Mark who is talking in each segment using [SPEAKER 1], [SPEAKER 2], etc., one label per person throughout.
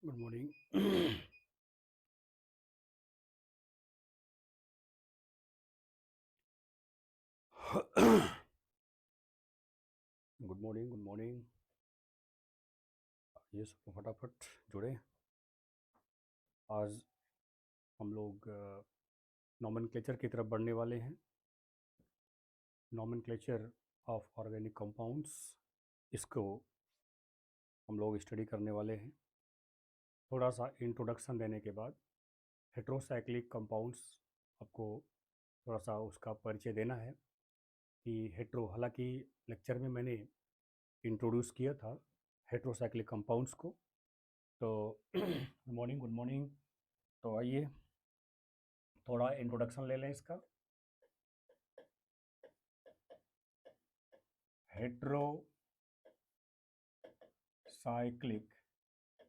[SPEAKER 1] Good morning. Good morning, good morning. ये सब फटाफट जुड़े। आज हम लोग नॉमेनक्लेचर की तरफ बढ़ने वाले हैं। नॉमेनक्लेचर ऑफ ऑर्गेनिक कंपाउंड्स, इसको हम लोग स्टडी करने वाले हैं। थोड़ा सा इंट्रोडक्शन देने के बाद हेट्रोसाइक्लिक कंपाउंड्स आपको थोड़ा सा उसका परिचय देना है कि हेट्रो, हालांकि लेक्चर में मैंने इंट्रोड्यूस किया था हेट्रोसाइक्लिक कंपाउंड्स को। तो गुड मॉर्निंग, गुड मॉर्निंग। तो आइए थोड़ा इंट्रोडक्शन ले लें इसका। Heterocyclic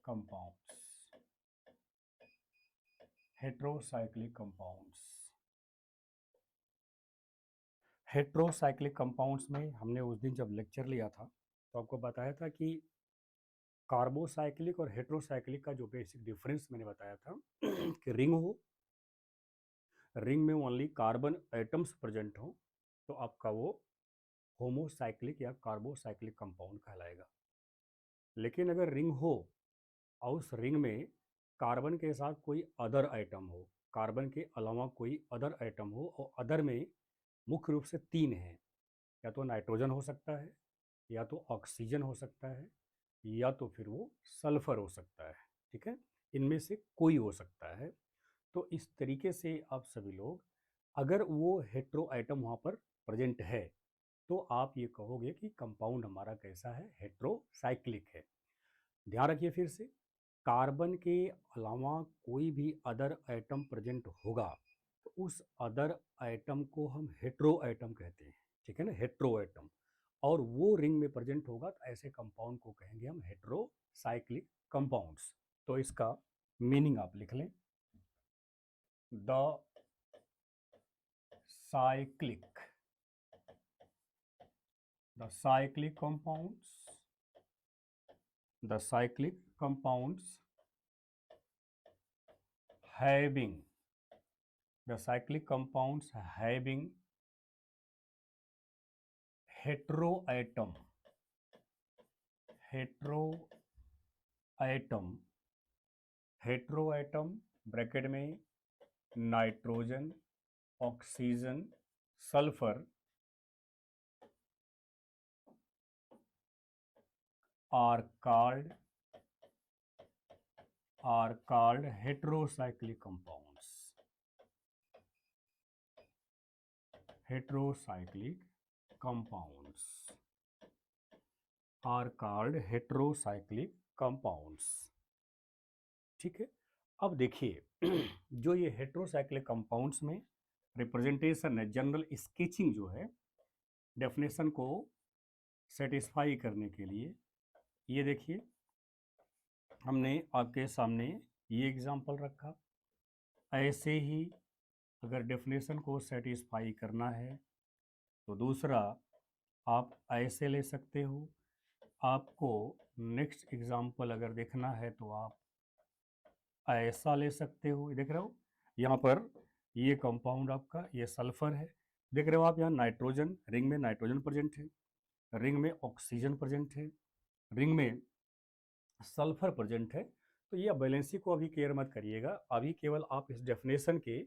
[SPEAKER 1] compounds, heterocyclic compounds. Heterocyclic compounds में हमने उस दिन जब लेक्चर लिया था तो आपको बताया था कि कार्बोसाइक्लिक और हेट्रोसाइक्लिक का जो बेसिक डिफरेंस मैंने बताया था कि रिंग में ओनली कार्बन एटम्स प्रेजेंट हो तो आपका वो होमोसाइक्लिक या कार्बोसाइक्लिक कंपाउंड कहलाएगा। लेकिन अगर रिंग हो और उस रिंग में कार्बन के साथ कोई अदर आइटम हो, कार्बन के अलावा कोई अदर आइटम हो, और अदर में मुख्य रूप से तीन हैं, या तो नाइट्रोजन हो सकता है, या तो ऑक्सीजन हो सकता है, या तो फिर वो सल्फर हो सकता है। ठीक है, इनमें से कोई हो सकता है। तो इस तरीके से आप सभी लोग, अगर वो हेट्रो आइटम वहाँ पर प्रेजेंट है तो आप ये कहोगे कि कंपाउंड हमारा कैसा है, हेट्रोसाइक्लिक है। ध्यान रखिए फिर से, कार्बन के अलावा कोई भी अदर आइटम प्रेजेंट होगा तो उस अदर आइटम को हम हेट्रो आइटम कहते हैं। ठीक है ना, हेट्रो आइटम। और वो रिंग में प्रेजेंट होगा तो ऐसे कंपाउंड को कहेंगे हम हेट्रोसाइक्लिक कंपाउंड्स। तो इसका मीनिंग आप लिख लें, the cyclic the cyclic compounds the cyclic compounds having the cyclic compounds having heteroatom heteroatom heteroatom bracket में nitrogen, oxygen, sulphur are called heterocyclic compounds. Heterocyclic compounds are called heterocyclic compounds. ठीक है, अब देखिए जो ये हेट्रोसाइक्लिक कंपाउंड्स में representation है, general sketching जो है डेफिनेशन को सेटिस्फाई करने के लिए, ये देखिए हमने आपके सामने ये एग्जांपल रखा। ऐसे ही अगर डेफिनेशन को सेटिस्फाई करना है तो दूसरा आप ऐसे ले सकते हो। आपको नेक्स्ट एग्जांपल अगर देखना है तो आप ऐसा ले सकते हो। देख रहे हो यहाँ पर ये कंपाउंड आपका ये सल्फर है। देख रहे हो आप यहाँ नाइट्रोजन, रिंग में नाइट्रोजन प्रेजेंट है, रिंग में ऑक्सीजन प्रेजेंट है, रिंग में सल्फर प्रेजेंट है। तो ये बैलेंसी को अभी केयर मत करिएगा, अभी केवल आप इस डेफिनेशन के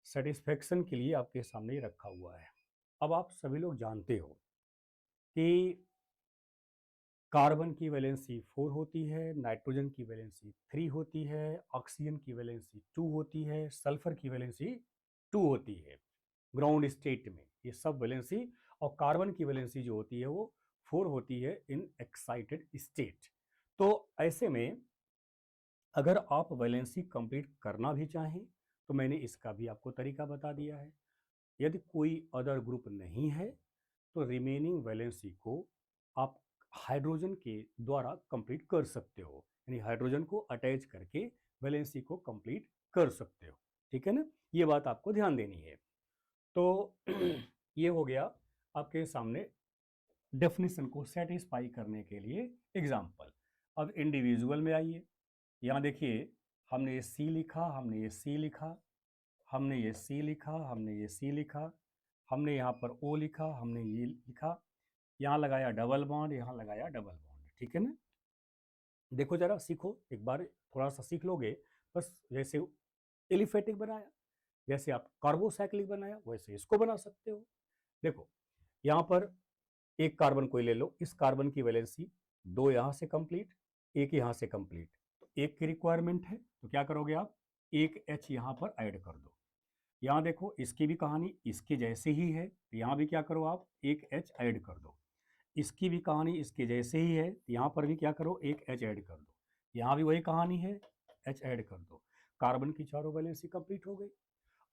[SPEAKER 1] सेटिस्फेक्शन के लिए आपके सामने ही रखा हुआ है। अब आप सभी लोग जानते हो कि कार्बन की वैलेंसी 4 होती है, नाइट्रोजन की वैलेंसी 3 होती है, ऑक्सीजन की वैलेंसी 2 होती है, सल्फर की वैलेंसी 2 होती है ग्राउंड स्टेट में। ये सब वैलेंसी, और कार्बन की वैलेंसी जो होती है वो 4 होती है इन एक्साइटेड स्टेट। तो ऐसे में अगर आप वैलेंसी कंप्लीट करना भी चाहें तो मैंने इसका भी आपको तरीका बता दिया है। यदि कोई अदर ग्रुप नहीं है तो रिमेनिंग वैलेंसी को आप हाइड्रोजन के द्वारा कंप्लीट कर सकते हो, यानी हाइड्रोजन को अटैच करके वैलेंसी को कंप्लीट कर सकते हो। ठीक है ना, ये बात आपको ध्यान देनी है। तो ये हो गया आपके सामने डेफिनेशन को सेटिस्फाई करने के लिए एग्जाम्पल। अब इंडिविजुअल में आइए। यहाँ देखिए, हमने ये सी लिखा, हमने ये सी लिखा, हमने ये सी लिखा, हमने ये सी लिखा, हमने यहाँ पर ओ लिखा, हमने ये लिखा, यहाँ लगाया डबल बॉन्ड, यहाँ लगाया डबल बॉन्ड, ठीक है ना। देखो जरा, सीखो एक बार, थोड़ा सा सीख लोगे बस। जैसे एलिफेटिक बनाया, जैसे आप कार्बोसाइक्लिक बनाया, वैसे इसको बना सकते हो। देखो यहाँ पर एक कार्बन कोई ले लो, इस कार्बन की वैलेंसी दो यहाँ से कंप्लीट, एक यहाँ से कंप्लीट, तो एक की रिक्वायरमेंट है, तो क्या करोगे आप, एक एच यहाँ पर ऐड कर दो। यहाँ देखो इसकी भी कहानी इसके जैसे ही है, तो यहाँ भी क्या करो आप, एक एच ऐड कर दो। इसकी भी कहानी इसके जैसे ही है, तो यहाँ पर भी क्या करो, एक एच ऐड कर दो। यहाँ भी वही कहानी है, एच ऐड कर दो। कार्बन की चारों वैलेंसी कंप्लीट हो गई।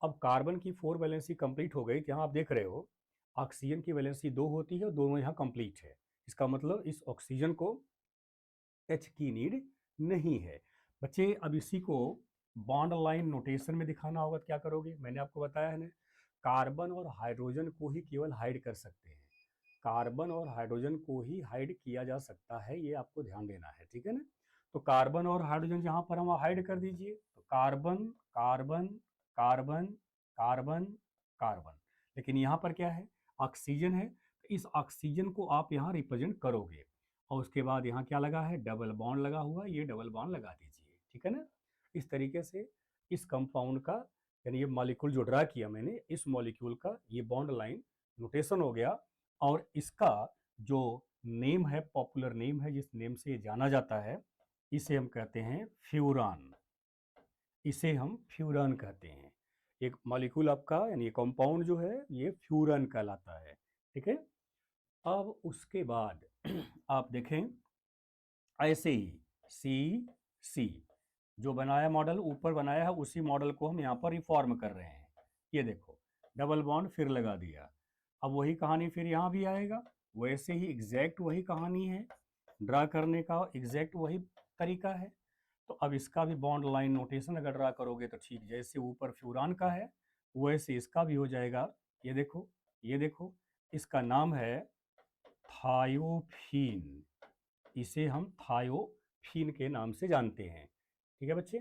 [SPEAKER 1] अब कार्बन की फोर वैलेंसी कंप्लीट हो गई, तो यहाँ आप देख रहे हो ऑक्सीजन की वैलेंसी दो होती है और दोनों यहाँ कंप्लीट है। इसका मतलब इस ऑक्सीजन को एच की नीड नहीं है। बच्चे अब इसी को बॉन्ड लाइन नोटेशन में दिखाना होगा, तो क्या करोगे, मैंने आपको बताया है ना, कार्बन और हाइड्रोजन को ही केवल हाइड कर सकते हैं। कार्बन और हाइड्रोजन को ही हाइड किया जा सकता है, ये आपको ध्यान देना है, ठीक है ना। तो कार्बन और हाइड्रोजन जहां पर हम हाइड कर दीजिए, तो carbon carbon carbon carbon carbon. लेकिन यहाँ पर क्या है, ऑक्सीजन है, तो इस ऑक्सीजन को आप यहाँ रिप्रेजेंट करोगे। और उसके बाद यहाँ क्या लगा है, डबल बॉन्ड लगा हुआ, ये डबल बॉन्ड लगा दीजिए, ठीक है ना। इस तरीके से इस कंपाउंड का, यानी ये मॉलिक्यूल जो ड्रा किया मैंने, इस मॉलिक्यूल का ये बॉन्ड लाइन नोटेशन हो गया। और इसका जो नेम है, पॉपुलर नेम है, जिस नेम से ये जाना जाता है, इसे हम कहते हैं फ्यूरान। इसे हम फ्यूरान कहते हैं। एक मॉलिक्यूल आपका, यानी कंपाउंड जो है, ये फ्यूरान कहलाता है, ठीक है। अब उसके बाद आप देखें, ऐसे ही सी सी जो बनाया मॉडल, ऊपर बनाया है, उसी मॉडल को हम यहाँ पर रिफॉर्म कर रहे हैं। ये देखो, डबल बॉन्ड फिर लगा दिया। अब वही कहानी फिर यहाँ भी आएगा, वैसे ही एग्जैक्ट वही कहानी है, ड्रा करने का एग्जैक्ट वही तरीका है। तो अब इसका भी बॉन्ड लाइन नोटेशन अगर ड्रा करोगे, तो ठीक जैसे ऊपर फ्यूरान का है, वैसे इसका भी हो जाएगा। ये देखो, ये देखो, इसका नाम है थायोफीन। इसे हम थायोफीन के नाम से जानते हैं, ठीक है बच्चे।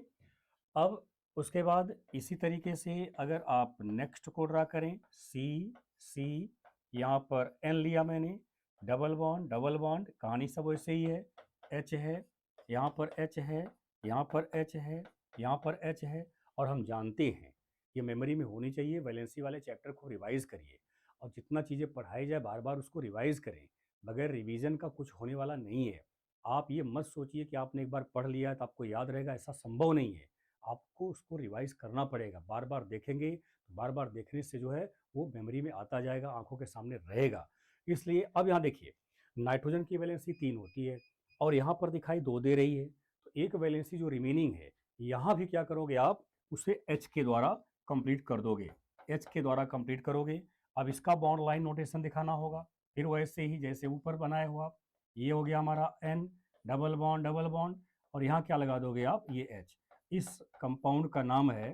[SPEAKER 1] अब उसके बाद इसी तरीके से अगर आप नेक्स्ट को ड्रा करें, सी सी, यहाँ पर एन लिया मैंने, डबल बॉन्ड डबल बॉन्ड, कहानी सब वैसे ही है, एच है, यहाँ पर एच है, यहाँ पर एच है, यहाँ पर एच है। और हम जानते हैं, ये मेमोरी में होनी चाहिए, वैलेंसी वाले चैप्टर को रिवाइज करिए, और जितना चीज़ें पढ़ाई जाए बार बार उसको रिवाइज करें। बगैर रिवीजन का कुछ होने वाला नहीं है। आप ये मत सोचिए कि आपने एक बार पढ़ लिया तो आपको याद रहेगा, ऐसा संभव नहीं है। आपको उसको रिवाइज करना पड़ेगा, बार बार देखेंगे तो बार बार देखने से जो है वो मेमोरी में आता जाएगा, आंखों के सामने रहेगा। इसलिए अब यहाँ देखिए, नाइट्रोजन की वैलेंसी 3 होती है और यहाँ पर दिखाई 2 दे रही है, तो एक वैलेंसी जो रिमेनिंग है, यहाँ भी क्या करोगे आप, उसे H के द्वारा कंप्लीट कर दोगे, H के द्वारा कंप्लीट करोगे। अब इसका बॉन्ड लाइन नोटेशन दिखाना होगा, फिर वैसे ही जैसे ऊपर बनाए हो आप। ये हो गया हमारा N, double bond double bond, और यहाँ क्या लगा दोगे आप, ये H। इस कंपाउंड का नाम है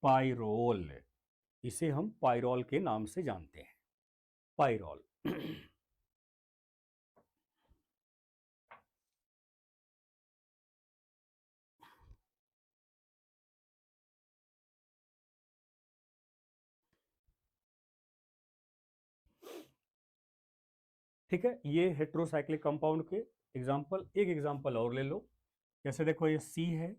[SPEAKER 1] पाइरोल। इसे हम पाइरोल के नाम से जानते हैं, पाइरोल। ठीक है, ये हेट्रोसाइक्लिक कंपाउंड के एग्जाम्पल, एक एग्जाम्पल और ले लो। जैसे देखो, ये सी है,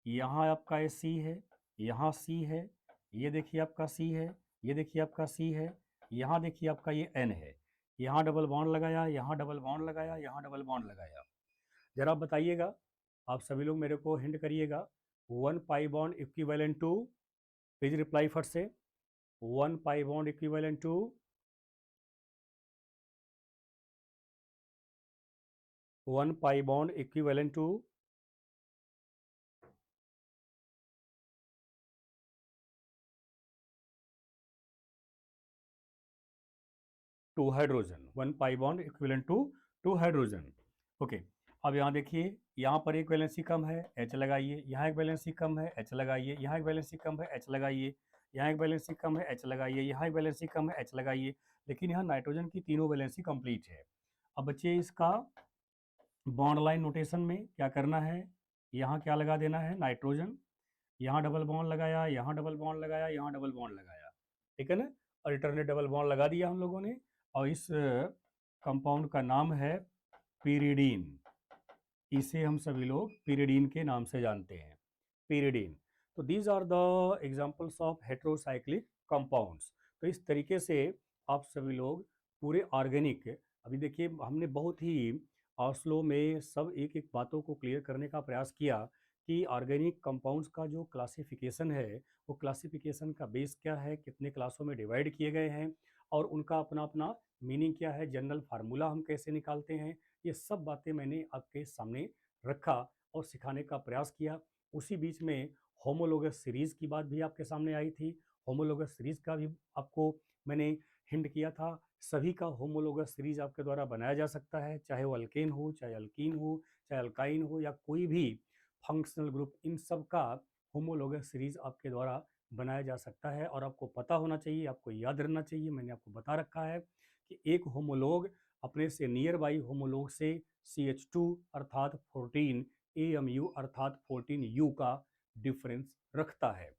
[SPEAKER 1] यहाँ आपका ये सी है, यहाँ सी है, ये देखिए आपका सी है, ये देखिए आपका सी है, यहाँ देखिए आपका ये एन है। यहाँ डबल बॉन्ड लगाया, यहाँ डबल बॉन्ड लगाया, यहाँ डबल बॉन्ड लगाया। जरा आप बताइएगा, आप सभी लोग मेरे को हिंट करिएगा, one pi bond equivalent to, please reply फट से, one pi bond equivalent to, one pi bond equivalent to, two hydrogen, one pi bond equivalent to two hydrogen. Okay, अब यहाँ देखिए, यहाँ पर एक वैलेंसी कम है, H लगाइए, यहाँ एक वैलेंसी कम है, H लगाइए, यहाँ एक वैलेंसी कम है, H लगाइए, यहाँ एक वैलेंसी कम है, H लगाइए, यहाँ एक वैलेंसी कम है, H लगाइए। लेकिन यहाँ नाइट्रोजन की तीनों वैलेंसी कंप्लीट है। अब बच्चे इसका बॉन्ड लाइन नोटेशन में क्या करना है, यहाँ क्या लगा देना है, नाइट्रोजन, यहाँ डबल बॉन्ड लगाया, यहाँ डबल बॉन्ड लगाया, यहाँ डबल बॉन्ड लगाया, ठीक है ना, अल्टरनेट डबल बॉन्ड लगा दिया हम लोगों ने। और इस कंपाउंड का नाम है पीरिडीन। इसे हम सभी लोग पीरिडीन के नाम से जानते हैं, पीरिडीन। तो these are the examples of heterocyclic compounds. तो इस तरीके से आप सभी लोग पूरे ऑर्गेनिक, अभी देखिए हमने बहुत ही स्लो में सब एक एक बातों को क्लियर करने का प्रयास किया कि ऑर्गेनिक कंपाउंड्स का जो क्लासिफिकेशन है, वो क्लासिफिकेशन का बेस क्या है, कितने क्लासों में डिवाइड किए गए हैं, और उनका अपना अपना मीनिंग क्या है, जनरल फार्मूला हम कैसे निकालते हैं, ये सब बातें मैंने आपके सामने रखा और सिखाने का प्रयास किया। उसी बीच में होमोलोगस सीरीज़ की बात भी आपके सामने आई थी। होमोलोगस सीरीज़ का भी आपको मैंने हिंट किया था। सभी का होमोलोगस सीरीज़ आपके द्वारा बनाया जा सकता है, चाहे वो अल्केन हो, चाहे अल्कीन हो, चाहे अल्काइन हो, या कोई भी फंक्शनल ग्रुप, इन सब का होमोलोगस सीरीज़ आपके द्वारा बनाया जा सकता है। और आपको पता होना चाहिए, आपको याद रहना चाहिए, मैंने आपको बता रखा है कि एक होमोलोग अपने से नियर बाई होमोलोग से CH2 अर्थात 14 AMU अर्थात 14U का डिफरेंस रखता है,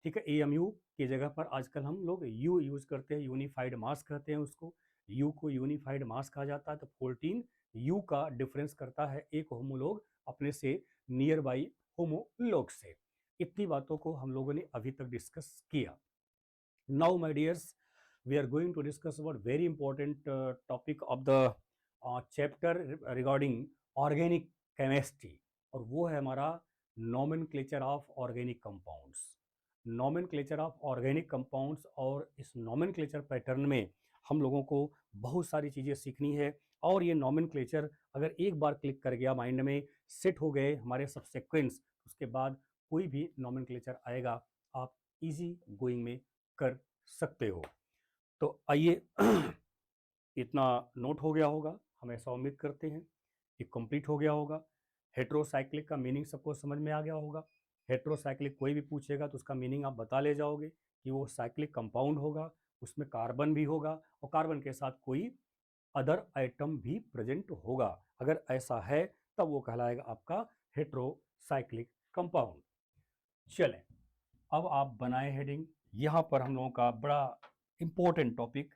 [SPEAKER 1] ठीक है। AMU की जगह पर आजकल हम लोग U यूज करते हैं, यूनिफाइड मास कहते हैं उसको, U को यूनिफाइड मास कहा जाता है। तो 14U का डिफरेंस करता है एक होमोलोग अपने से नियर बाई होमोलोग से। इतनी बातों को हम लोगों ने अभी तक डिस्कस किया। Now, my dears, we are going to discuss about very important topic of the chapter regarding organic chemistry, और वो है हमारा nomenclature of organic compounds। nomenclature of organic compounds, और इस nomenclature पैटर्न में हम लोगों को बहुत सारी चीज़ें सीखनी है। और ये nomenclature अगर एक बार क्लिक कर गया, माइंड में सेट हो गए हमारे सब सेक्वेंस, उसके बाद कोई भी nomenclature आएगा आप इजी गोइंग में कर सकते हो। तो आइए इतना नोट हो गया होगा, हम ऐसा उम्मीद करते हैं कि कंप्लीट हो गया होगा। हेट्रोसाइक्लिक का मीनिंग सबको समझ में आ गया होगा। हेट्रोसाइक्लिक कोई भी पूछेगा तो उसका मीनिंग आप बता ले जाओगे कि वो साइक्लिक कंपाउंड होगा, उसमें कार्बन भी होगा और कार्बन के साथ कोई अदर आइटम भी प्रेजेंट होगा। अगर ऐसा है तब वो कहलाएगा आपका हेट्रोसाइक्लिक कंपाउंड। चलें, अब आप बनाए हेडिंग। यहाँ पर हम लोगों का बड़ा इंपॉर्टेंट टॉपिक,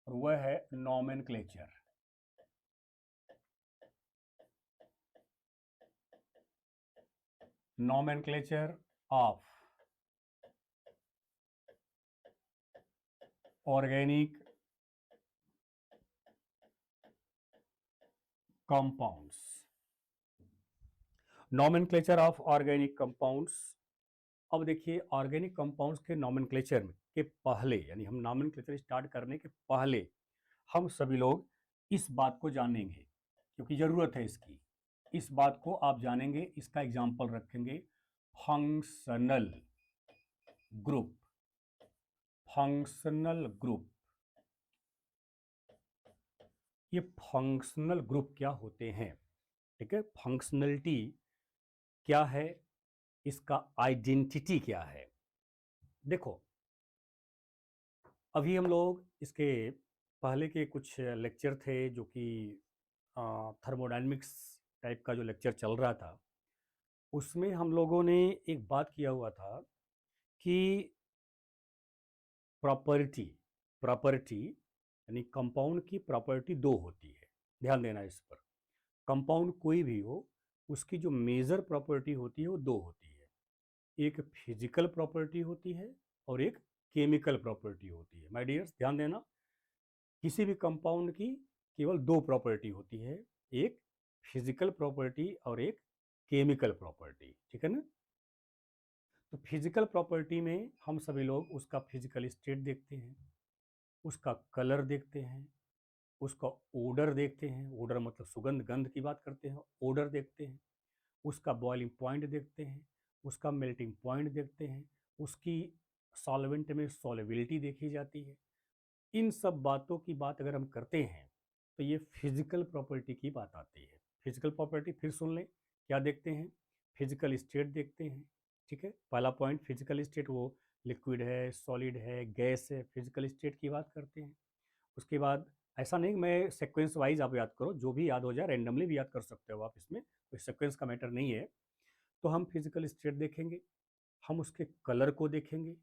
[SPEAKER 1] और वह है nomenclature. Nomenclature of organic compounds. Nomenclature of organic compounds. अब देखिए, ऑर्गेनिक कंपाउंड्स के नॉमेनक्लेचर के पहले, यानी हम नॉमेनक्लेचर स्टार्ट करने के पहले हम सभी लोग इस बात को जानेंगे, क्योंकि ज़रूरत है इसकी। इस बात को आप जानेंगे, इसका एग्जाम्पल रखेंगे, फंक्शनल ग्रुप। फंक्शनल ग्रुप, ये फंक्शनल ग्रुप क्या होते हैं, ठीक है। फंक्शनलिटी क्या है, इसका आइडेंटिटी क्या है। देखो, अभी हम लोग इसके पहले के कुछ लेक्चर थे जो कि थर्मोडायनेमिक्स टाइप का जो लेक्चर चल रहा था, उसमें हम लोगों ने एक बात किया हुआ था कि प्रॉपर्टी, प्रॉपर्टी यानी कंपाउंड की प्रॉपर्टी दो होती है। ध्यान देना इस पर। कंपाउंड कोई भी हो, उसकी जो मेजर प्रॉपर्टी होती है वो दो होती है। एक फिजिकल प्रॉपर्टी होती है और एक केमिकल प्रॉपर्टी होती है। माय डियर्स, ध्यान देना, किसी भी कंपाउंड की केवल दो प्रॉपर्टी होती है, एक फिजिकल प्रॉपर्टी और एक केमिकल प्रॉपर्टी, ठीक है ना। तो फिजिकल प्रॉपर्टी में हम सभी लोग उसका फिजिकल स्टेट देखते हैं, उसका कलर देखते हैं, उसका ओडर देखते हैं, ओडर मतलब सुगंध, गंध की बात करते हैं, ओडर देखते हैं, उसका बॉइलिंग पॉइंट देखते हैं, उसका मेल्टिंग पॉइंट देखते हैं, उसकी सॉल्वेंट में सॉल्युबिलिटी देखी जाती है। इन सब बातों की बात अगर हम करते हैं तो ये फिजिकल प्रॉपर्टी की बात आती है। फिजिकल प्रॉपर्टी फिर सुन लें, क्या देखते हैं, फिजिकल स्टेट देखते हैं, ठीक है। पहला पॉइंट फिजिकल स्टेट, वो लिक्विड है, सॉलिड है, गैस है, फिजिकल स्टेट की बात करते हैं। उसके बाद ऐसा नहीं मैं सीक्वेंस वाइज आप याद करो, जो भी याद हो जाए रैंडमली भी याद कर सकते हो आप, इसमें कोई सीक्वेंस का मैटर नहीं है। तो हम फिजिकल स्टेट देखेंगे, हम उसके कलर को देखेंगे,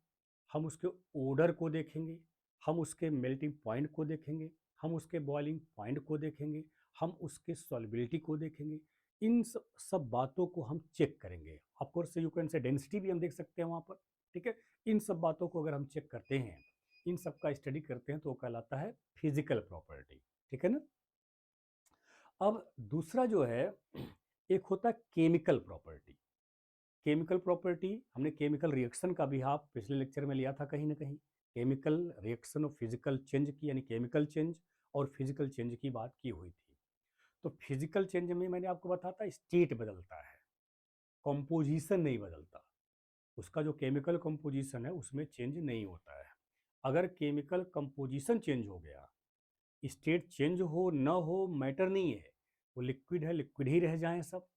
[SPEAKER 1] हम उसके ओडर को देखेंगे, हम उसके मेल्टिंग पॉइंट को देखेंगे, हम उसके बॉइलिंग पॉइंट को देखेंगे, हम उसके सॉल्युबिलिटी को देखेंगे। इन सब बातों को हम चेक करेंगे। Of course you can say density भी हम देख सकते हैं वहाँ पर, ठीक है। इन सब बातों को अगर हम चेक करते हैं, इन सब का स्टडी करते हैं, तो वो कहलाता है फिजिकल प्रॉपर्टी, ठीक है ना। अब दूसरा जो है, एक होता है केमिकल प्रॉपर्टी। केमिकल प्रॉपर्टी हमने केमिकल रिएक्शन का भी आप पिछले लेक्चर में लिया था कहीं ना कहीं। केमिकल रिएक्शन और फिजिकल चेंज की, यानी केमिकल चेंज और फिजिकल चेंज की बात की हुई थी। तो फिजिकल चेंज में मैंने आपको बताया था स्टेट बदलता है, कंपोजिशन नहीं बदलता। उसका जो केमिकल कंपोजिशन है उसमें चेंज नहीं होता है। अगर केमिकल कंपोजिशन चेंज हो गया, स्टेट चेंज हो न हो मैटर नहीं है, वो लिक्विड है लिक्विड ही रह जाएं, सब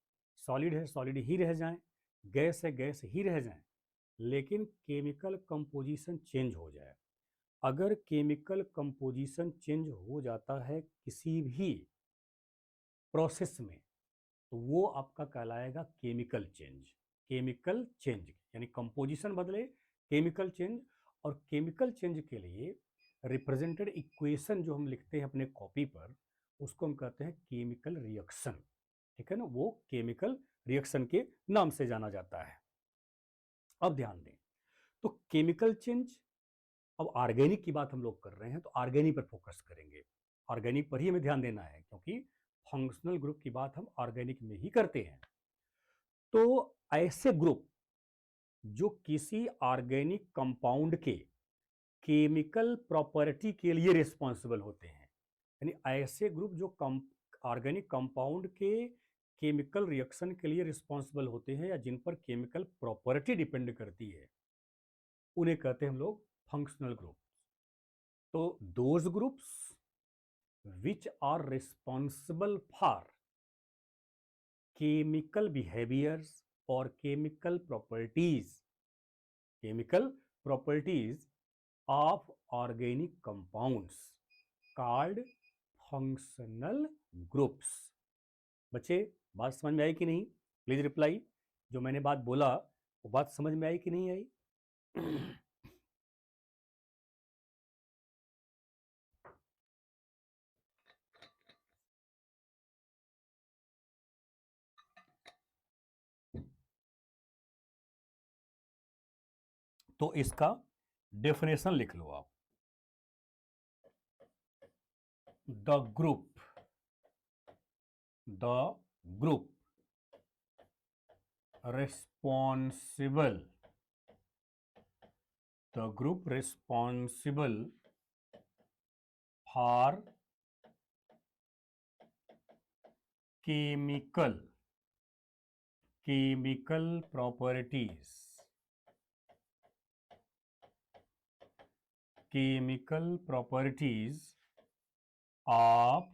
[SPEAKER 1] सॉलिड है सॉलिड ही रह जाएं, गैस है गैस ही रह जाएं, लेकिन केमिकल कंपोजिशन चेंज हो जाए। अगर केमिकल कंपोजिशन चेंज हो जाता है किसी भी प्रोसेस में, तो वो आपका कहलाएगा केमिकल चेंज। केमिकल चेंज यानी कंपोजिशन बदले, केमिकल चेंज। और केमिकल चेंज के लिए रिप्रेजेंटेड इक्वेशन जो हम लिखते हैं अपने कॉपी पर, उसको हम कहते हैं केमिकल रिएक्शन, ठीक है ना। वो केमिकल रिएक्शन के नाम से जाना जाता है। अब ध्यान दें, तो केमिकल चेंज, अब ऑर्गेनिक की बात हम लोग कर रहे हैं, तो ऑर्गेनिक पर फोकस करेंगे। ऑर्गेनिक पर ही हमें ध्यान देना है, क्योंकि फंक्शनल ग्रुप की बात हम ऑर्गेनिक में ही करते हैं। तो ऐसे ग्रुप जो किसी ऑर्गेनिक कंपाउंड के केमिकल प्रॉपर्टी के लिए रिस्पॉन्सिबल होते हैं, यानी ऐसे ग्रुप जो ऑर्गेनिक कंपाउंड के केमिकल रिएक्शन के लिए रिस्पॉन्सिबल होते हैं, या जिन पर केमिकल प्रॉपर्टी डिपेंड करती है, उन्हें कहते हैं हम लोग फंक्शनल ग्रुप। तो those groups which are responsible for chemical behaviors or chemical properties of organic compounds called functional groups। बच्चे, बात समझ में आई कि नहीं? Please reply. जो मैंने बात बोला वो बात समझ में आई कि नहीं आई? तो इसका डेफिनेशन लिख लो आप। The group responsible for chemical properties of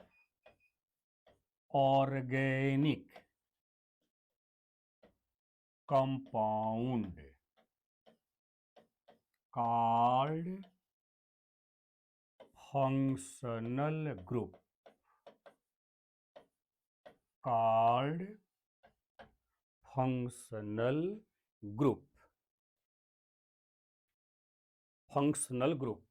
[SPEAKER 1] organic compound called functional group functional group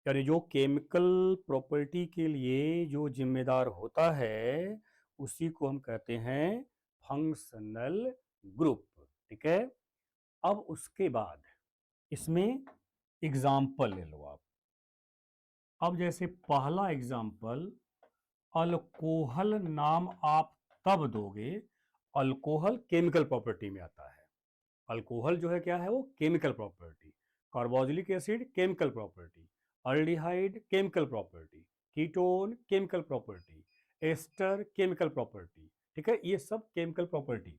[SPEAKER 1] यानी जो केमिकल प्रॉपर्टी के लिए जो जिम्मेदार होता है, उसी को हम कहते हैं फंक्शनल ग्रुप, ठीक है। अब उसके बाद इसमें एग्जाम्पल ले लो आप। अब जैसे पहला एग्जाम्पल, अल्कोहल नाम आप तब दोगे, अल्कोहल केमिकल प्रॉपर्टी में आता है। अल्कोहल जो है क्या है, वो chemical property. Carboxylic acid chemical property, aldehyde chemical property, ketone chemical property, ester chemical property, ठीक है। ये सब केमिकल प्रॉपर्टी।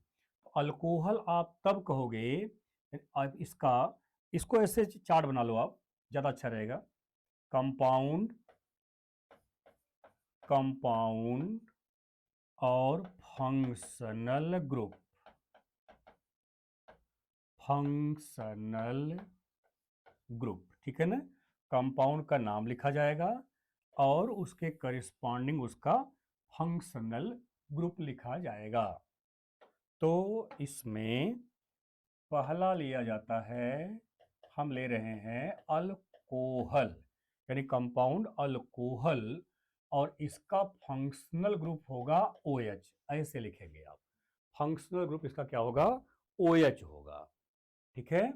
[SPEAKER 1] अल्कोहल आप तब कहोगे, आप इसको ऐसे चार्ट बना लो आप, ज्यादा अच्छा रहेगा। कंपाउंड और फंक्शनल ग्रुप, ठीक है ना। कंपाउंड का नाम लिखा जाएगा, और उसके करिस्पॉन्डिंग उसका फंक्शनल ग्रुप लिखा जाएगा। तो इसमें पहला लिया जाता है, हम ले रहे हैं अल्कोहल, यानी कंपाउंड अल्कोहल, और इसका फंक्शनल ग्रुप होगा OH। ऐसे लिखेंगे आप, फंक्शनल ग्रुप इसका क्या होगा, OH होगा। ठीक है।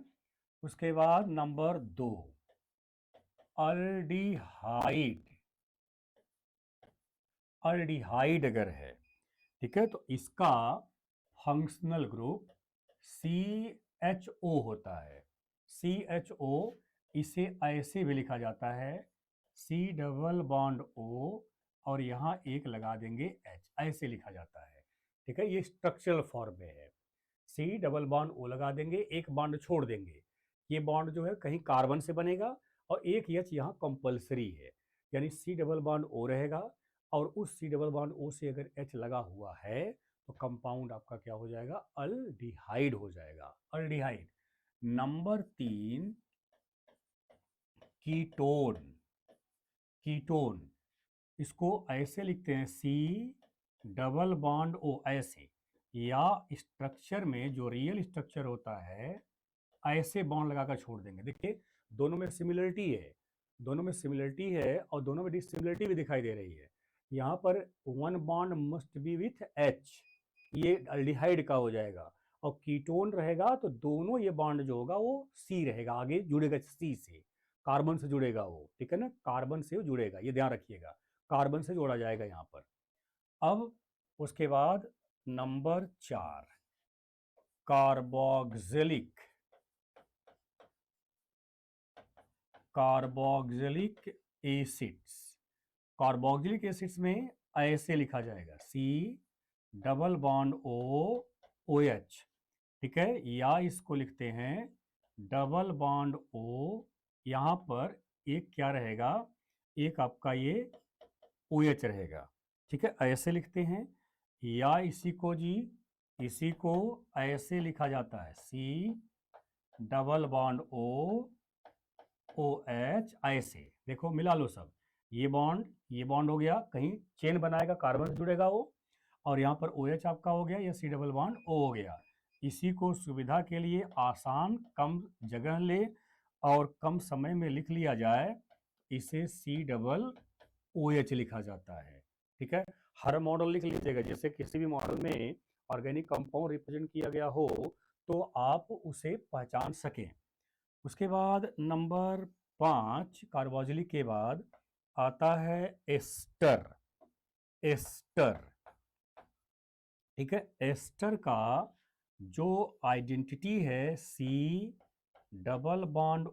[SPEAKER 1] उसके बाद नंबर 2, अल्डिहाइड। अल्डिहाइड अगर है, ठीक है, तो इसका फंक्शनल ग्रुप CHO होता है। CHO, इसे ऐसे भी लिखा जाता है C डबल बॉन्ड O, और यहाँ एक लगा देंगे H, ऐसे लिखा जाता है। ठीक है, ये स्ट्रक्चरल फॉर्म में है। C डबल बॉन्ड O लगा देंगे, एक बॉन्ड छोड़ देंगे। ये बॉन्ड जो है कहीं कार्बन से बनेगा, और एक H यहाँ कंपल्सरी है, यानी C डबल बॉन्ड O रहेगा, और उस C डबल बॉन्ड O से अगर H लगा हुआ है तो कंपाउंड आपका क्या हो जाएगा, अल्डिहाइड हो जाएगा, अल्डिहाइड। Number 3, ketone. कीटोन, इसको ऐसे लिखते हैं C डबल बॉन्ड O, ऐसे, या स्ट्रक्चर में जो रियल स्ट्रक्चर होता है ऐसे बॉन्ड लगाकर छोड़ देंगे। देखिए दोनों में सिमिलरिटी है, दोनों में सिमिलरिटी है, और दोनों में डिसिमिलरिटी भी दिखाई दे रही है। यहाँ पर one bond must be with H, ये अल्डिहाइड का हो जाएगा, और कीटोन रहेगा तो दोनों ये बॉन्ड जो होगा वो C रहेगा, आगे जुड़ेगा C से, कार्बन से जुड़ेगा वो। ठीक है ना, कार्बन से जुड़ेगा, ये ध्यान रखिएगा, कार्बन से जोड़ा जाएगा यहाँ पर। अब उसके बाद number 4, carboxylic. Carboxylic acids, carboxylic acids में ऐसे लिखा जाएगा C double bond O OH। ठीक है, या इसको लिखते हैं डबल बॉन्ड O, यहाँ पर एक क्या रहेगा, एक आपका ये OH रहेगा। ठीक है, ऐसे लिखते हैं, या इसी को जी, इसी को ऐसे लिखा जाता है C double bond O OH, ऐसे देखो मिला लो सब, ये बॉन्ड हो गया, कहीं चेन बनाएगा, कार्बन से जुड़ेगा वो, और यहाँ पर OH आपका हो गया, या C डबल बॉन्ड O हो गया। इसी को सुविधा के लिए आसान, कम जगह ले और कम समय में लिख लिया जाए, इसे C डबल OH लिखा जाता है। ठीक है, हर मॉडल लिख लीजिएगा, जैसे किसी भी मॉडल में ऑर्गेनिक कंपाउंड रिप्रेजेंट किया गया हो तो आप उसे पहचान सकें। उसके बाद नंबर 5, कार्बोक्सिलिक के बाद आता है एस्टर। एस्टर, ठीक है, एस्टर का जो आइडेंटिटी है C डबल बॉन्ड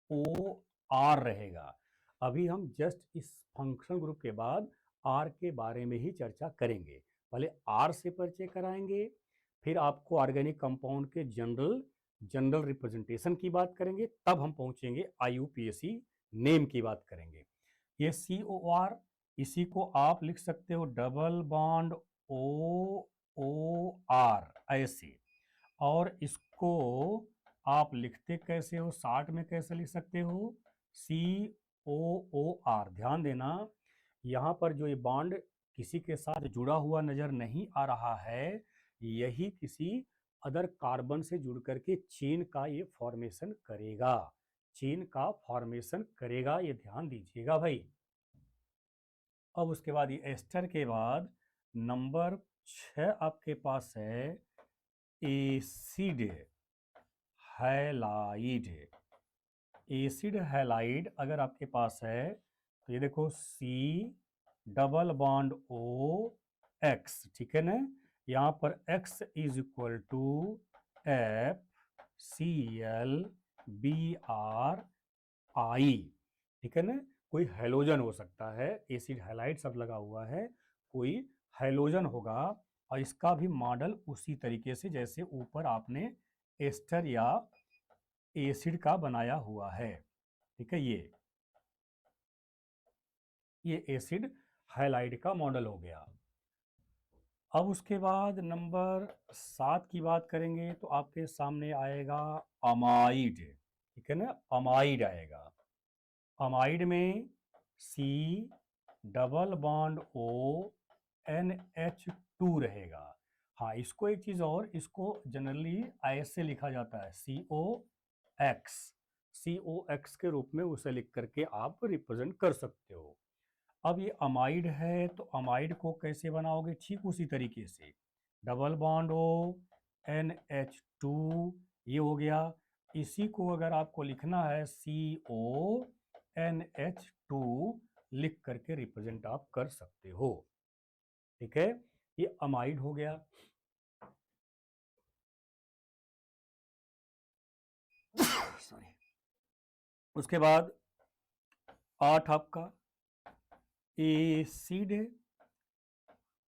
[SPEAKER 1] OR रहेगा। अभी हम जस्ट इस फंक्शनल ग्रुप के बाद R के बारे में ही चर्चा करेंगे। पहले R से परिचय कराएंगे, फिर आपको ऑर्गेनिक कंपाउंड के जनरल रिप्रेजेंटेशन की बात करेंगे, तब हम पहुंचेंगे IUPAC नेम की बात करेंगे। ये COR, इसी को आप लिख सकते हो डबल बॉन्ड OR ऐसे, और इसको आप लिखते कैसे हो, शॉर्ट में कैसे लिख सकते हो, COOR। ध्यान देना, यहाँ पर जो ये बॉन्ड किसी के साथ जुड़ा हुआ नजर नहीं आ रहा है, यही किसी अदर कार्बन से जुड़ करके चेन का ये फॉर्मेशन करेगा, चेन का फॉर्मेशन करेगा, ये ध्यान दीजिएगा भाई। अब उसके बाद ये एस्टर के बाद नंबर 6 आपके पास है एसिड हैलाइड। एसिड हैलाइड अगर आपके पास है तो ये देखो C डबल बॉन्ड OX, ठीक है ना, यहाँ पर X is equal to FCl BrI। ठीक है ना, कोई हैलोजन हो सकता है, एसिड हैलाइड सब लगा हुआ है, कोई हैलोजन होगा, और इसका भी मॉडल उसी तरीके से जैसे ऊपर आपने एस्टर या एसिड का बनाया हुआ है। ठीक है, ये एसिड हैलाइड का मॉडल हो गया। अब उसके बाद नंबर 7 की बात करेंगे तो आपके सामने आएगा अमाइड। ठीक है ना, अमाइड आएगा। अमाइड में C double bond O NH2 रहेगा। हाँ, इसको एक चीज और, इसको जनरली ऐसे लिखा जाता है COX, COX के रूप में उसे लिख करके आप रिप्रेजेंट कर सकते हो। अब ये अमाइड है तो अमाइड को कैसे बनाओगे, ठीक उसी तरीके से डबल बॉन्ड O NH2, ये हो गया। इसी को अगर आपको लिखना है CONH2 लिख करके रिप्रेजेंट आप कर सकते हो। ठीक है, ये अमाइड हो गया। सॉरी। उसके बाद 8 आपका एसिड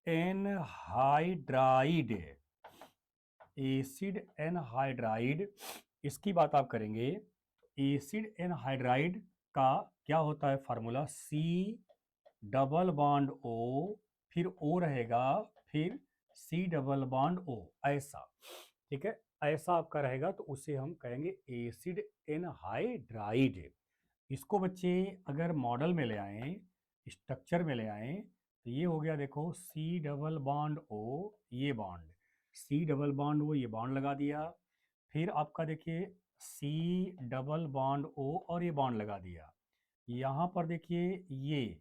[SPEAKER 1] एनहाइड्राइड, एसिड एनहाइड्राइड, इसकी बात आप करेंगे। एसिड एनहाइड्राइड का क्या होता है formula, C double bond O, फिर O रहेगा, फिर C डबल बॉन्ड O, ऐसा। ठीक है, ऐसा आपका रहेगा तो उसे हम कहेंगे एसिड एनहाइड्राइड। इसको बच्चे अगर मॉडल में ले आए, स्ट्रक्चर में ले आए, तो ये हो गया, देखो C डबल बॉन्ड O, ये bond C double bond O, ये बॉन्ड लगा दिया। फिर आपका देखिए C डबल बॉन्ड O और ये बॉन्ड लगा दिया। यहाँ पर देखिए ये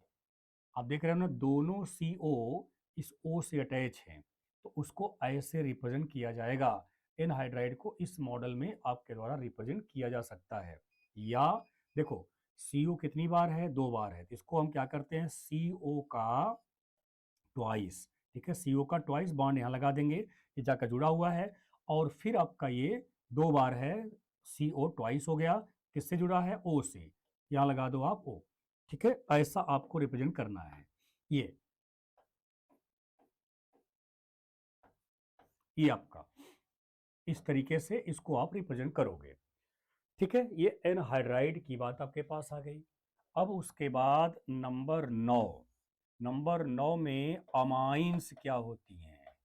[SPEAKER 1] आप देख रहे हो ना, दोनों CO इस O से अटैच हैं, तो उसको ऐसे रिप्रेजेंट किया जाएगा। एनहाइड्राइड को इस मॉडल में आपके द्वारा रिप्रेजेंट किया जा सकता है। या देखो CO कितनी बार है, 2 बार है, तो इसको हम क्या करते हैं, CO का ट्वाइस। ठीक है, CO का ट्वाइस बॉन्ड यहाँ लगा देंगे, ये जाकर जुड़ा हुआ है। और फिर आपका ये 2 बार है, CO ट्वाइस हो गया, किससे जुड़ा है, O से, यहाँ लगा दो आप O। ठीक है, ऐसा आपको रिप्रेजेंट करना है। ये आपका इस तरीके से इसको आप रिप्रेजेंट करोगे। ठीक है, ये एनहाइड्राइड की बात आपके पास आ गई। अब उसके बाद नंबर 9, नंबर 9 में अमाइंस क्या होती हैं,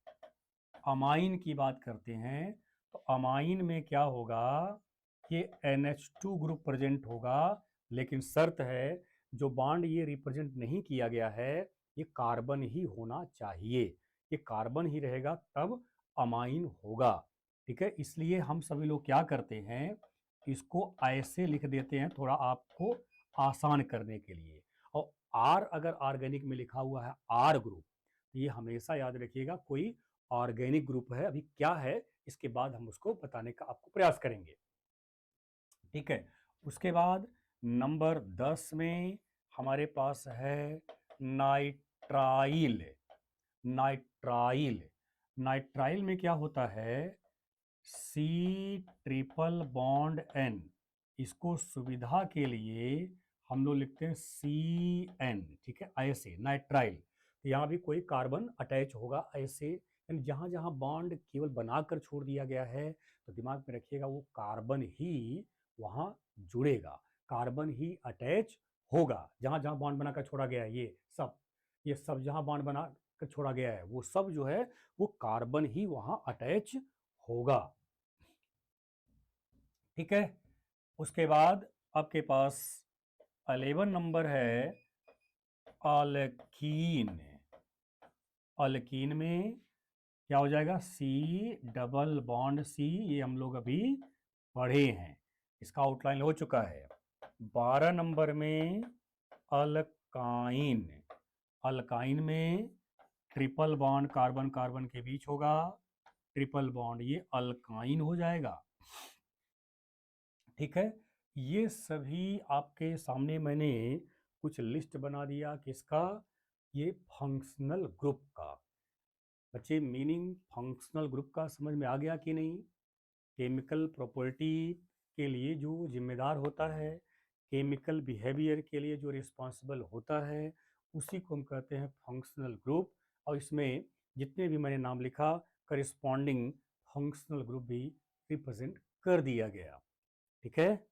[SPEAKER 1] अमाइन की बात करते हैं। तो अमाइन में क्या होगा, ये NH2 ग्रुप प्रेजेंट होगा, लेकिन शर्त है जो बॉन्ड ये रिप्रेजेंट नहीं किया गया है ये कार्बन ही होना चाहिए, ये कार्बन ही रहेगा तब अमाइन होगा। ठीक है, इसलिए हम सभी लोग क्या करते हैं, इसको ऐसे लिख देते हैं थोड़ा आपको आसान करने के लिए। और आर अगर ऑर्गेनिक में लिखा हुआ है आर ग्रुप, ये हमेशा याद रखिएगा कोई ऑर्गेनिक ग्रुप है। अभी क्या है इसके बाद हम उसको बताने का आपको प्रयास करेंगे। ठीक है, उसके बाद नंबर 10 में हमारे पास है नाइट्राइल। नाइट्राइल, नाइट्राइल में क्या होता है, C ट्रिपल बॉन्ड N, इसको सुविधा के लिए हम लोग लिखते हैं CN। ठीक है, ऐसे नाइट्राइल, यहाँ भी कोई कार्बन अटैच होगा ऐसे, यानी जहाँ जहाँ बॉन्ड केवल बनाकर छोड़ दिया गया है तो दिमाग में रखिएगा वो कार्बन ही वहाँ जुड़ेगा, कार्बन ही अटैच होगा। जहाँ जहाँ बॉन्ड बनाकर छोड़ा गया है ये सब जहाँ बॉन्ड बना कर छोड़ा गया है वो सब जो है वो कार्बन ही वहाँ अटैच होगा। ठीक है, उसके बाद आपके पास 11 नंबर है अल्कीन। अल्कीन में क्या हो जाएगा, C डबल बॉन्ड C, ये हम लोग अभी पढ़े हैं, इसका आउटलाइन हो चुका है। 12 नंबर में अल्काइन, अल्काइन में ट्रिपल बॉन्ड कार्बन कार्बन के बीच होगा, ट्रिपल बॉन्ड, ये अल्काइन हो जाएगा। ठीक है, ये सभी आपके सामने मैंने कुछ लिस्ट बना दिया किसका, ये फंक्शनल ग्रुप का। बच्चे मीनिंग फंक्शनल ग्रुप का समझ में आ गया कि नहीं, केमिकल प्रॉपर्टी के लिए जो जिम्मेदार होता है, केमिकल बिहेवियर के लिए जो रिस्पॉन्सिबल होता है, उसी को हम कहते हैं फंक्शनल ग्रुप। और इसमें जितने भी मैंने नाम लिखा करिस्पॉन्डिंग फंक्शनल ग्रुप भी रिप्रेजेंट कर दिया गया। ठीक है,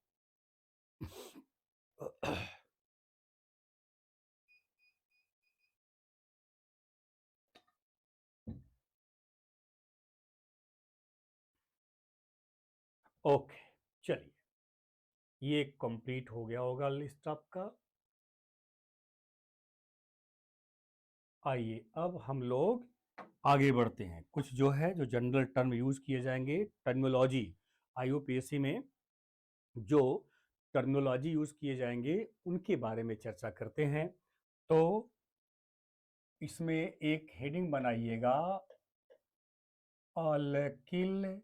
[SPEAKER 1] ओके, चलिए ये कंप्लीट हो गया होगा लिस्ट आपका। आइए अब हम लोग आगे बढ़ते हैं। कुछ जो है जो जनरल टर्म यूज किए जाएंगे, टर्मिनोलॉजी आईयूपीएससी में जो टर्मिनोलॉजी यूज किए जाएंगे उनके बारे में चर्चा करते हैं। तो इसमें एक हेडिंग बनाइएगा, अल्किल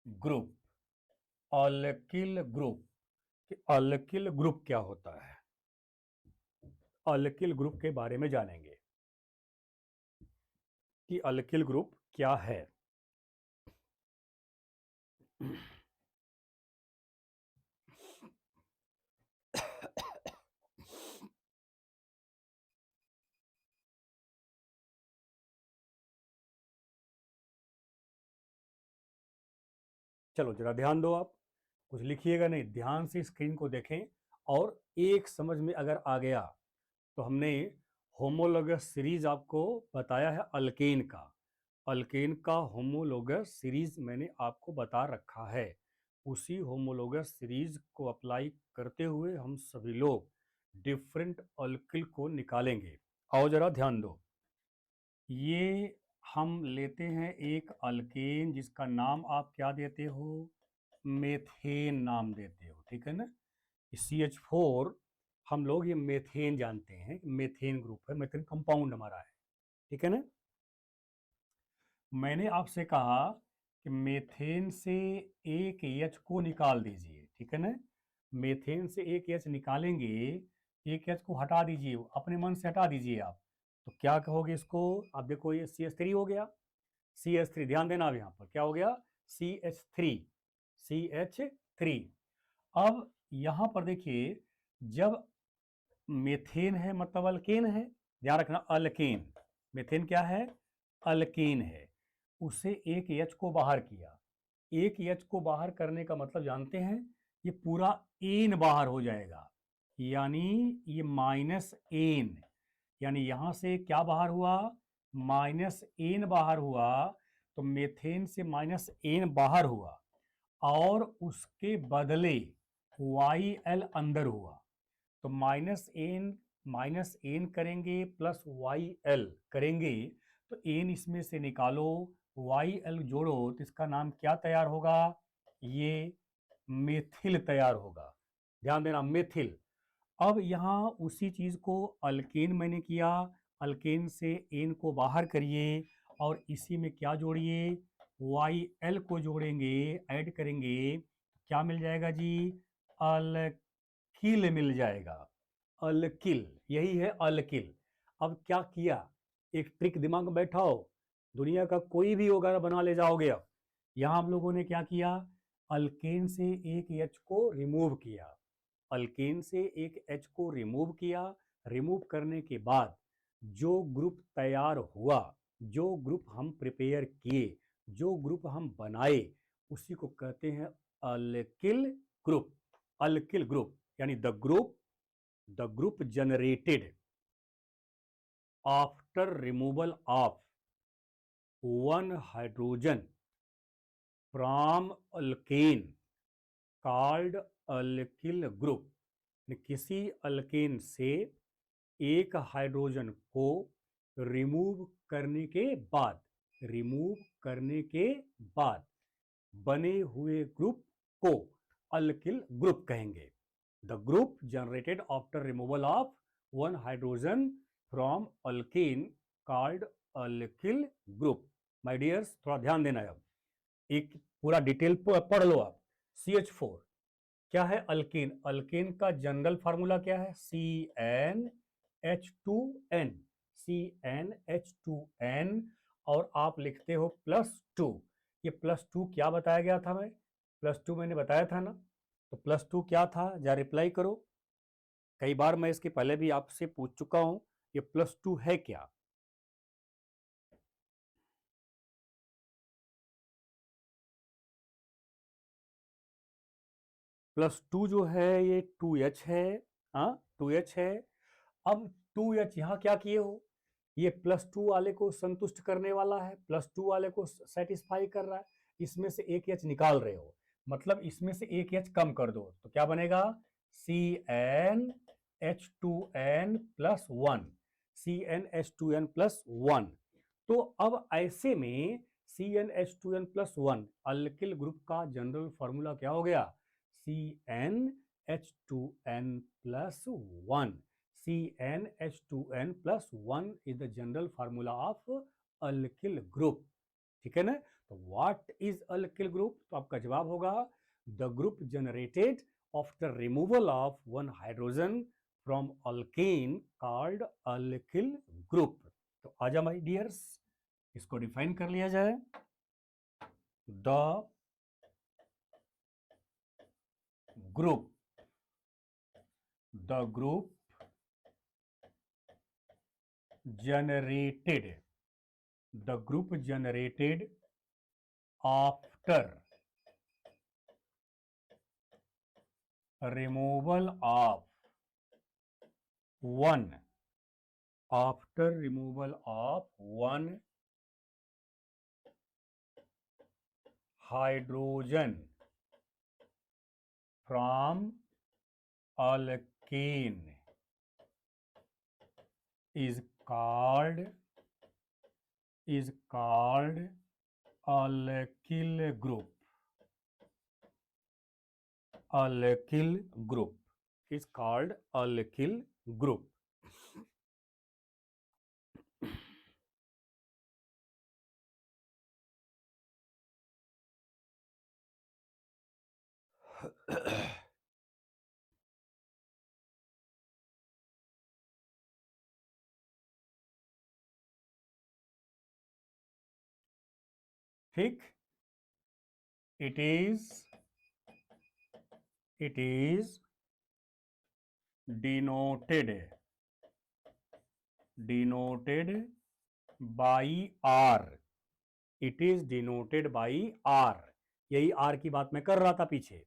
[SPEAKER 1] ग्रुप। अल्किल ग्रुप कि अल्किल ग्रुप क्या होता है, अल्किल ग्रुप के बारे में जानेंगे कि अल्किल ग्रुप क्या है। चलो जरा ध्यान दो, आप कुछ लिखिएगा नहीं, ध्यान से स्क्रीन को देखें और एक समझ में अगर आ गया तो हमने होमोलोगस सीरीज आपको बताया है अल्केन का, अल्केन का होमोलोगस सीरीज मैंने आपको बता रखा है। उसी होमोलोगस सीरीज को अप्लाई करते हुए हम सभी लोग डिफरेंट अल्किल को निकालेंगे। आओ जरा ध्यान दो, ये हम लेते हैं एक अल्केन जिसका नाम आप क्या देते हो, मेथेन नाम देते हो, ठीक है ना। CH4 हम लोग ये मेथेन जानते हैं, मेथेन ग्रुप है, मेथेन कंपाउंड हमारा है, ठीक है ना। मैंने आपसे कहा कि मेथेन से एक H को निकाल दीजिए, ठीक है ना। मेथेन से एक H निकालेंगे, एक H को हटा दीजिए, अपने मन से हटा दीजिए आप, तो क्या कहोगे इसको, आप देखो ये CH3 हो गया, CH3 ध्यान देना, अब यहाँ पर क्या हो गया, CH3, CH3। अब यहाँ पर देखिए, जब मेथेन है मतलब अल्केन है, ध्यान रखना अल्केन, मेथेन क्या है, अल्केन है, उसे एक H को बाहर किया, एक H को बाहर करने का मतलब जानते हैं, ये पूरा एन बाहर हो जाएगा, यानी ये माइनस एन, यानी यहां से क्या बाहर हुआ, माइनस एन बाहर हुआ, तो मेथेन से माइनस एन बाहर हुआ और उसके बदले वाई एल अंदर हुआ, तो माइनस एन करेंगे प्लस वाई एल करेंगे, तो एन इसमें से निकालो, वाई एल जोड़ो, तो इसका नाम क्या तैयार होगा, ये मेथिल तैयार होगा, ध्यान देना मेथिल। अब यहाँ उसी चीज को अल्केन मैंने किया, अल्केन से एन को बाहर करिए और इसी में क्या जोड़िए, वाई एल को जोड़ेंगे, ऐड करेंगे, क्या मिल जाएगा जी, अल्किल मिल जाएगा, अल्किल, यही है अल्किल। अब क्या किया, एक ट्रिक दिमाग में बैठाओ, दुनिया का कोई भी वगैरह बना ले जाओगे। अब यहाँ हम लोगों ने क्या किया, अल्केन से एक H को रिमूव किया, अल्केन से एक H को रिमूव किया, रिमूव करने के बाद जो ग्रुप तैयार हुआ, जो ग्रुप हम प्रिपेयर किए, जो ग्रुप हम बनाए, उसी को कहते हैं अल्किल ग्रुप, अल्किल ग्रुप, यानी the group generated after removal of one hydrogen from alkane called alkyl group, किसी अल्केन से एक हाइड्रोजन को रिमूव करने के बाद, रिमूव करने के बाद बने हुए ग्रुप को अल्किल ग्रुप कहेंगे, the group generated after removal of one hydrogen from alkane called alkyl group. My dears थोड़ा ध्यान देना है, अब एक पूरा डिटेल पढ़ लो आप। CH4 क्या है, अल्केन, अल्केन का जनरल फार्मूला क्या है, CnH2n, CnH2n, और आप लिखते हो +2, ये +2 क्या बताया गया था, मैं +2 मैंने बताया था ना, तो +2 क्या था, जा रिप्लाई करो, कई बार मैं इसके पहले भी आपसे पूछ चुका हूं, ये +2 है क्या, +2 जो है ये 2H है, हाँ 2H है। अब 2H यहाँ क्या किए हो, ये +2 वाले को संतुष्ट करने वाला है, +2 वाले को सेटिस्फाई कर रहा है, इसमें से एक H निकाल रहे हो, मतलब इसमें से एक H कम कर दो, तो क्या बनेगा, CnH2n +1, CnH2n+1। तो अब ऐसे में CnH2n+1 अल्किल ग्रुप का जनरल फॉर्मूला क्या हो गया? CnH2n+1। CnH2n+1 is the general formula of alkyl group। ठीक है ना? तो व्हाट इज अल्किल ग्रुप? तो आपका जवाब होगा the group generated after removal of one hydrogen from alkane called alkyl group. तो आजा माय डियर्स, इसको डिफाइन कर लिया जाए। The group generated after removal of one hydrogen from alkane is called alkyl group। Alkyl group is called alkyl group। ठीक, it is denoted by R। It is denoted by R. यही R की बात मैं कर रहा था पीछे,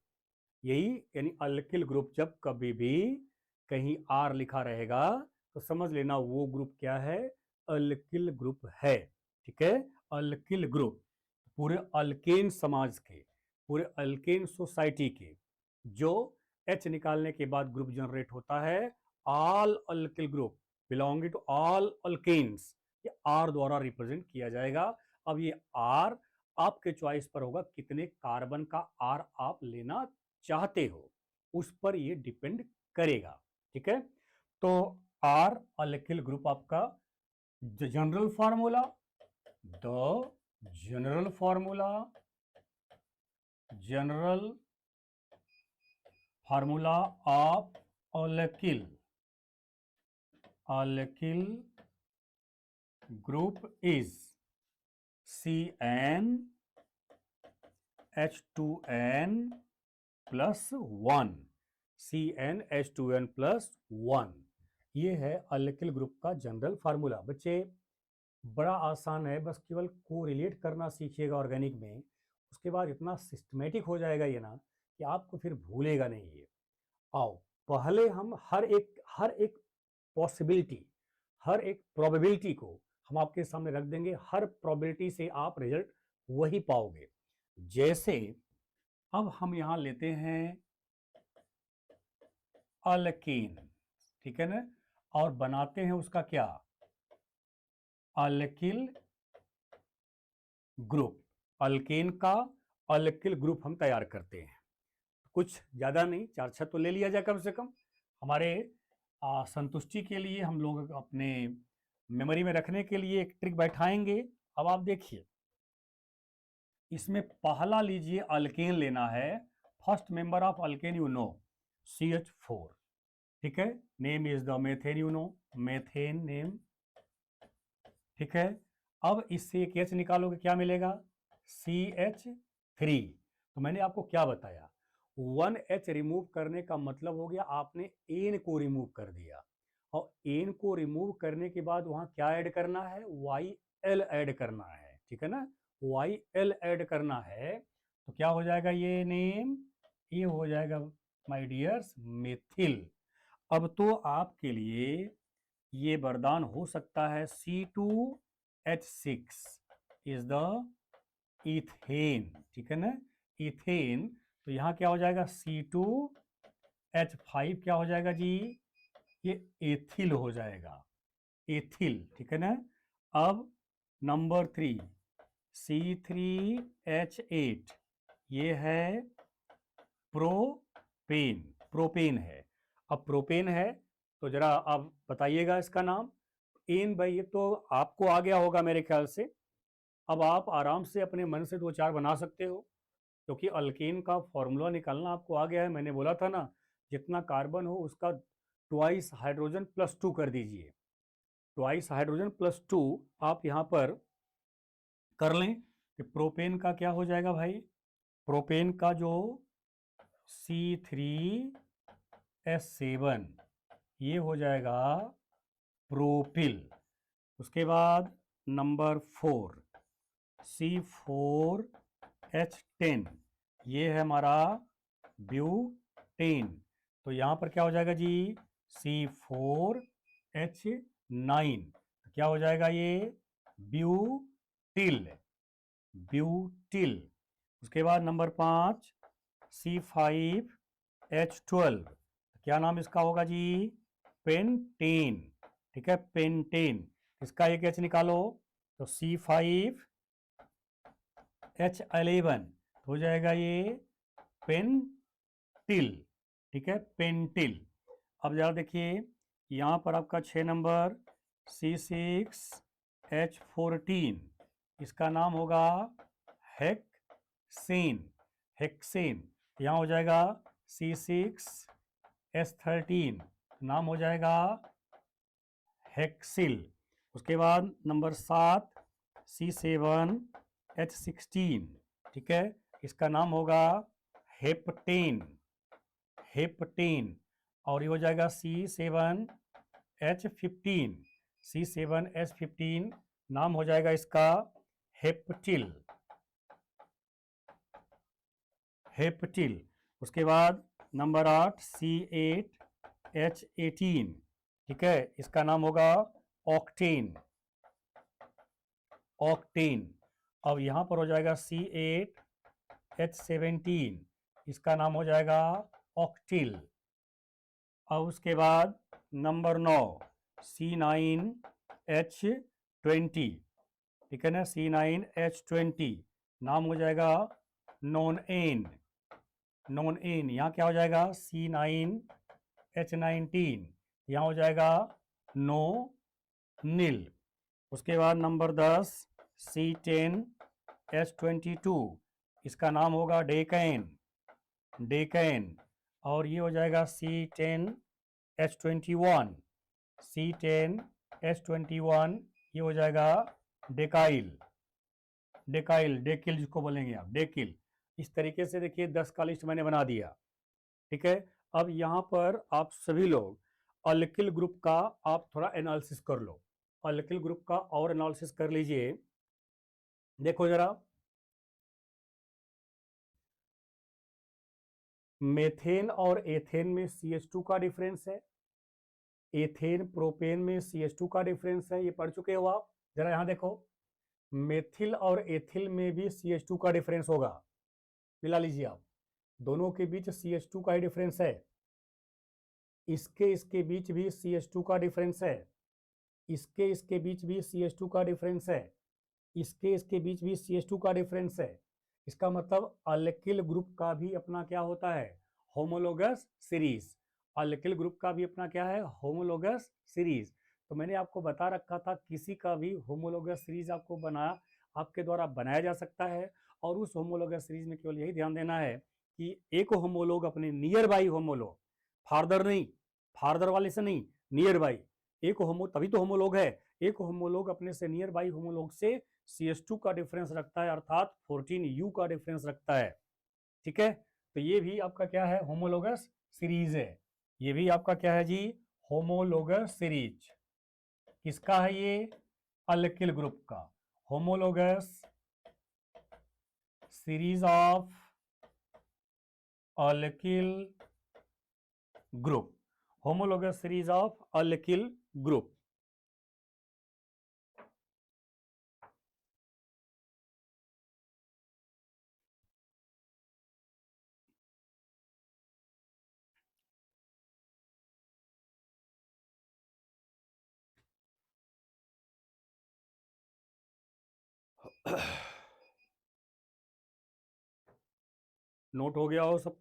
[SPEAKER 1] यही यानी अल्किल ग्रुप जब कभी भी कहीं आर लिखा रहेगा तो समझ लेना वो ग्रुप क्या है? अल्किल ग्रुप है। ठीक है, अल्किल ग्रुप पूरे अल्केन समाज के, पूरे अल्केन सोसाइटी के जो एच निकालने के बाद ग्रुप जनरेट होता है, all alkyl group belonging to all alkanes, ये आर द्वारा रिप्रेजेंट किया जाएगा। अब ये आर आपके चॉइस पर होगा कितने कार्बन का आर आप लेना चाहते हो, उस पर ये डिपेंड करेगा। ठीक है, तो आर अल्किल ग्रुप आपका general formula, the general formula of alkyl group is CnH2n+1। CnH2n+1 ये है अल्किल ग्रुप का जनरल फार्मूला। बच्चे बड़ा आसान है, बस केवल कोरिलेट करना सीखिएगा ऑर्गेनिक में, उसके बाद इतना सिस्टमेटिक हो जाएगा ये ना कि आपको फिर भूलेगा नहीं ये। आओ पहले हम हर एक पॉसिबिलिटी, हर एक प्रोबेबिलिटी को हम आपके सामने रख देंगे, हर प्रोबेबिलिटी से आप रिजल्ट वही पाओगे। जैसे अब हम यहां लेते हैं अल्केन, ठीक है ना, और बनाते हैं उसका क्या? Alkyl group. अल्केन का अल्किल ग्रुप हम तैयार करते हैं। कुछ ज्यादा नहीं, 4-6 तो ले लिया जाए कम से कम, हमारे संतुष्टि के लिए, हम लोग अपने मेमोरी में रखने के लिए एक ट्रिक बैठाएंगे। अब आप देखिए, इसमें पहला लीजिए अल्केन लेना है, first member of alkane you know CH4। ठीक है, name is the methane, you know methane name. ठीक है, अब इससे एक H निकालोगे क्या मिलेगा? CH3। तो मैंने आपको क्या बताया, 1H रिमूव करने का मतलब हो गया आपने N को रिमूव कर दिया, और N को रिमूव करने के बाद वहां क्या ऐड करना है? YL ऐड करना है। ठीक है ना, YL ऐड करना है, तो क्या हो जाएगा ये नेम? ये हो जाएगा माय डियर्स मेथिल। अब तो आपके लिए ये वरदान हो सकता है, C2H6 इज द इथेन। ठीक है ना, इथेन, तो यहां क्या हो जाएगा? C2H5 क्या हो जाएगा जी? ये एथिल हो जाएगा। एथिल, ठीक है ना। अब नंबर 3 C3H8, ये है प्रोपेन, प्रोपेन है। अब प्रोपेन है तो जरा आप बताइएगा इसका नाम। एन भाई ये तो आपको आ गया होगा मेरे ख्याल से। अब आप आराम से अपने मन से दो चार बना सकते हो, क्योंकि अल्केन का फॉर्मूला निकालना आपको आ गया है। मैंने बोला था ना, जितना कार्बन हो उसका ट्वाइस हाइड्रोजन प्लस 2 कर दीजिए। ट्वाइस हाइड्रोजन प्लस 2 आप यहाँ पर कर लें कि प्रोपेन का क्या हो जाएगा भाई। प्रोपेन का जो C3H7 ये हो जाएगा प्रोपिल। उसके बाद नंबर 4 C4H10, ये है हमारा ब्यूटेन। तो यहाँ पर क्या हो जाएगा जी, C4H9, क्या हो जाएगा ये, ब्यूटिल, ब्यूटिल। उसके बाद नंबर 5 C5H12, क्या नाम इसका होगा जी, पेंटेन, ठीक है, पेंटेन। इसका एक एच निकालो तो C5H11 हो जाएगा ये पेंटिल, ठीक है, पेंटिल। अब जरा देखिए यहाँ पर आपका 6 नंबर C6H14, इसका नाम होगा हेक्सेन, हेक्सेन। यहाँ हो जाएगा C6H13, नाम हो जाएगा हेक्सिल। उसके बाद नंबर 7 C7H16, ठीक है, इसका नाम होगा हेप्टेन, हेप्टेन। और ये हो जाएगा C7H15, C7H15, नाम हो जाएगा इसका हेप्टिल, हेप्टिल। उसके बाद नंबर 8 C8H18, ठीक है, इसका नाम होगा ऑक्टेन, ऑक्टेन। अब यहाँ पर हो जाएगा C8H17, इसका नाम हो जाएगा ऑक्टिल। अब उसके बाद नंबर 9 C9H20, ठीक है ना, C9H20, नाम हो जाएगा नॉन एन, नॉन एन। यहाँ क्या हो जाएगा C9H19, यहाँ हो जाएगा नो नील। उसके बाद नंबर 10 C10H22, इसका नाम होगा डेकैन, डेकैन। और ये हो जाएगा C10H21, C10H21, ये हो जाएगा डेकाइल, डेकाइल, डेकिल जिसको बोलेंगे आप, डेकिल। इस तरीके से देखिए 10 का लिस्ट मैंने बना दिया, ठीक है। अब यहाँ पर आप सभी लोग अल्किल ग्रुप का आप थोड़ा एनालिसिस कर लो, अल्किल ग्रुप का और एनालिसिस कर लीजिए। देखो जरा, मेथेन और एथेन में CH2 का डिफरेंस है, एथेन प्रोपेन में CH2 का डिफरेंस है, ये पढ़ चुके हो आप। जरा यहाँ देखो, मेथिल और एथिल में भी CH2 का डिफरेंस होगा, मिला लीजिए आप, दोनों के बीच CH2 का ही डिफरेंस है। इसके बीच भी CH2 का डिफरेंस है, इसके बीच भी CH2 का डिफरेंस है, इसके बीच भी CH2 का डिफरेंस है। इसका मतलब अल्किल ग्रुप का भी अपना क्या होता है, होमोलोगस सीरीज। अल्किल ग्रुप का भी अपना क्या है, होमोलोगस सीरीज। तो मैंने आपको बता रखा था किसी का भी होमोलोगस सीरीज आपको आपके द्वारा बनाया जा सकता है। और उस होमोलोगस सीरीज में केवल यही ध्यान देना है कि एक होमोलोग अपने नियर बाई होमोलोग, फार्दर नहीं, फार्दर वाले से नहीं, नियर बाई, एक होमो तभी तो होमोलोग है। एक होमोलोग अपने से नियर बाई होमोलोग से CH2 का डिफरेंस रखता है, अर्थात 14U का डिफरेंस रखता है, ठीक है। तो ये भी आपका क्या है, होमोलोगस सीरीज है। ये भी आपका क्या है जी, होमोलोगस सीरीज। किसका है ये, अल्किल ग्रुप का, homologous series of alkyl group, homologous series of alkyl group. Note हो गया हो सब?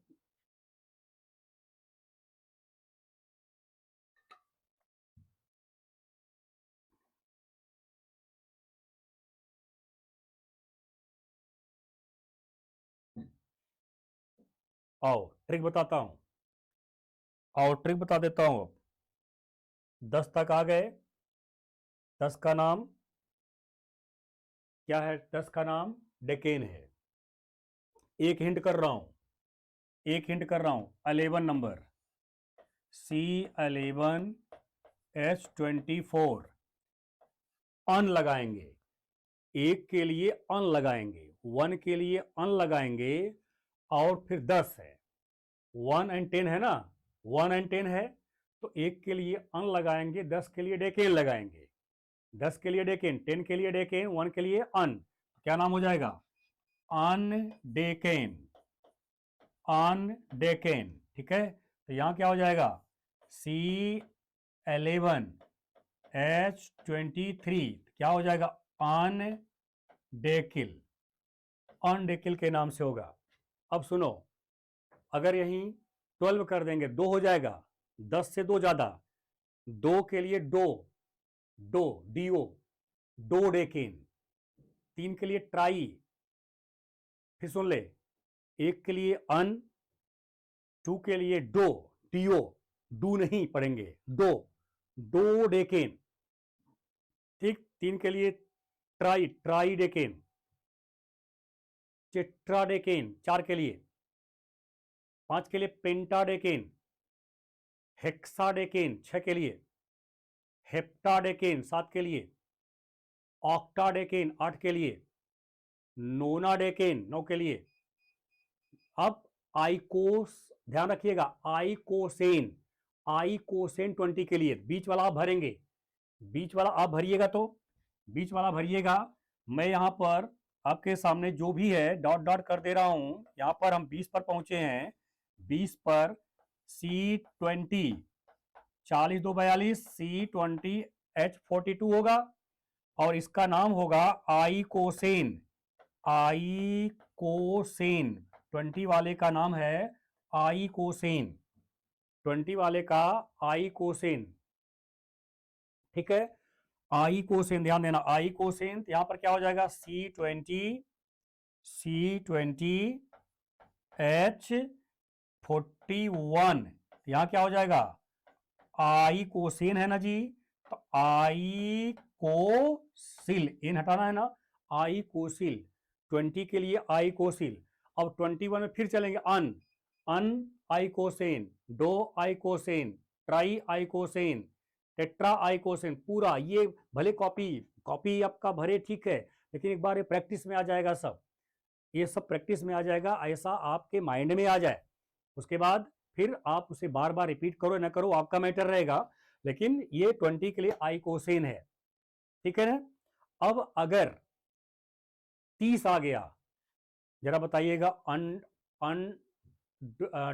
[SPEAKER 1] आओ ट्रिक बताता हूं, आओ ट्रिक बता देता हूं। 10 तक आ गए। 10 का नाम क्या है? 10 का नाम डेकेन है। एक हिंट कर रहा हूं, एक हिंट कर रहा हूं। 11 नंबर C11H24 अन लगाएंगे। एक के लिए अन लगाएंगे, 1 के लिए अन लगाएंगे, और फिर 10 है। 1 एंड 10 है ना, 1 एंड 10 है, तो एक के लिए अन लगाएंगे, 10 के लिए डेकेन लगाएंगे। 10 के लिए डेकेन, 10 के लिए डेकेन, 1 के लिए अन, क्या नाम हो जाएगा? अन डेकेन, अन डेकेन। ठीक है, तो यहां क्या हो जाएगा? C11H23 क्या हो जाएगा? अन डेकिल, अन डेकिल के नाम से होगा। अब सुनो, अगर यहीं 12 कर देंगे 2 हो जाएगा, 10 से 2 ज्यादा, 2 के लिए डो, डो डीओ, डो डेकेन। 3 के लिए ट्राई, फिर सुन ले, 1 के लिए अन, 2 के लिए डो, डीओ, डू नहीं पढ़ेंगे, डो, डो डेकेन। ठीक, 3 के लिए ट्राई, ट्राई डेकेन, टेट्राडेकेन 4 के लिए, 5 के लिए पेंटाडेकेन, हेक्साडेकेन 6 के लिए, हेप्टाडेकेन 7 के लिए, ऑक्टाडेकेन 8 के लिए, नोनाडेकेन 9 के लिए। अब आइकोस, ध्यान रखिएगा, आइकोसेन, आइकोसेन 20 के लिए। बीच वाला आप भरेंगे, बीच वाला आप भरिएगा, तो बीच वाला भरिएगा। मैं यहां पर आपके सामने जो भी है डॉट डॉट कर दे रहा हूं। यहां पर हम 20 पर पहुंचे हैं, 20 पर C20, 40 2 42, C20H42 होगा, और इसका नाम होगा आइकोसेन, आइकोसेन। 20 वाले का नाम है आइकोसेन, 20 वाले का आइकोसेन। ठीक है, आइकोसेन, ध्यान देना, आइकोसेन। यहां पर क्या हो जाएगा? C20H41, यहां क्या हो जाएगा? आइकोसेन है ना जी, तो आइकोसिल, इन हटाना है ना, आइकोसिल। 20 के लिए आइकोसिल। अब 21 में फिर चलेंगे, अन, अन आइकोसेन, डो आइकोसेन, ट्राई आइकोसेन, टेट्रा आइकोसेन, पूरा ये। भले कॉपी कॉपी आपका भरे, ठीक है, लेकिन एक बार ये प्रैक्टिस में आ जाएगा सब, ये सब प्रैक्टिस में आ जाएगा, ऐसा आपके माइंड में आ जाए। उसके बाद फिर आप उसे बार बार रिपीट करो ना करो, आपका मैटर रहेगा, लेकिन ये 20 के लिए आइकोसेन है। ठीक है ना? अब अगर 30 आ गया, जरा बताइएगा, अन, अन